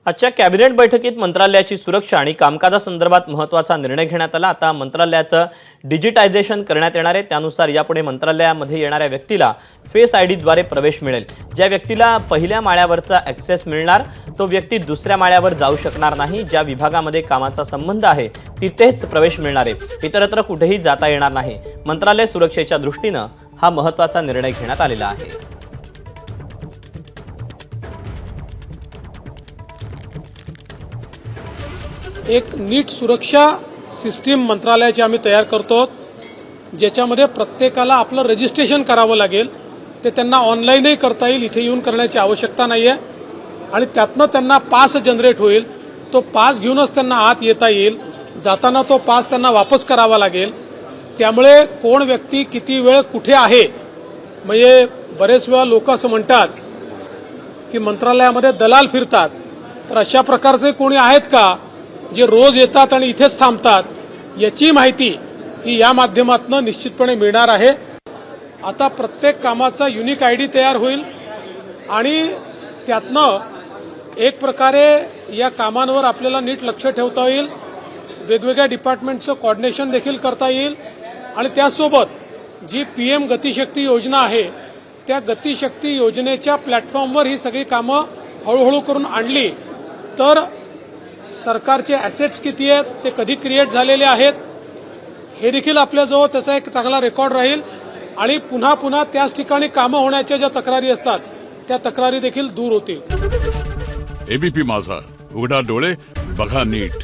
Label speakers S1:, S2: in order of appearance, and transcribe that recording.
S1: आजच्या कॅबिनेट बैठकीत मंत्रालयाची सुरक्षा आणि कामकाजासंदर्भात महत्त्वाचा निर्णय घेण्यात आला। आता मंत्रालयाचं डिजिटायझेशन करण्यात येणार आहे। त्यानुसार यापुढे मंत्रालयामध्ये येणाऱ्या व्यक्तीला फेस आयडीद्वारे प्रवेश मिळेल। ज्या व्यक्तीला पहिल्या माळ्यावरचा ॲक्सेस मिळणार तो व्यक्ती दुसऱ्या माळ्यावर जाऊ शकणार नाही। ज्या विभागामध्ये कामाचा संबंध आहे तिथेच प्रवेश मिळणार आहे, इतरत्र कुठेही जाता येणार नाही। मंत्रालय सुरक्षेच्या दृष्टीने हा महत्त्वाचा निर्णय घेण्यात आलेला आहे।
S2: एक नीट सुरक्षा सिस्टीम मंत्रालयाची आम्ही तयार करतो, ज्याच्यामध्ये प्रत्येकाला आपलं रजिस्ट्रेशन करावं लागेल। ते त्यांना ऑनलाईनही करता येईल, इथे येऊन करण्याची आवश्यकता नाहीये आणि त्यातनं त्यांना पास जनरेट होईल। तो पास घेऊनच त्यांना आत येता येईल। जाताना तो पास त्यांना वापस करावा लागेल। त्यामुळे कोण व्यक्ती किती वेळ कुठे आहे, म्हणजे बरेच वेळा लोक असं म्हणतात की मंत्रालयामध्ये दलाल फिरतात, तर अशा प्रकारचे कोणी आहेत का जे रोज येतात आणि इथेच थांबतात, याची माहिती ही या माध्यमातून निश्चितपणे मिळणार आहे। आता प्रत्येक कामाचा युनिक आयडी तयार होईल आणि त्यातनं एक प्रकारे या कामांवर आपल्याला नीट लक्ष ठेवता येईल, वेगवेगळ्या डिपार्टमेंटचं कोऑर्डिनेशन देखील करता येईल आणि त्यासोबत जी पीएम गतिशक्ती योजना आहे त्या गतिशक्ती योजनेच्या प्लॅटफॉर्मवर ही सगळी कामं हळूहळू करून आणली तर सरकारचे ॲसेट्स किती आहेत, ते कधी क्रिएट झालेले आहेत, हे देखील आपल्याजवळ त्याचा एक चांगला रेकॉर्ड राहील आणि पुन्हा पुन्हा त्याच ठिकाणी कामं होण्याच्या ज्या तक्रारी असतात त्या तक्रारी देखील दूर होतील।
S3: एबीपी माझा, उघडा डोळे बघा नीट।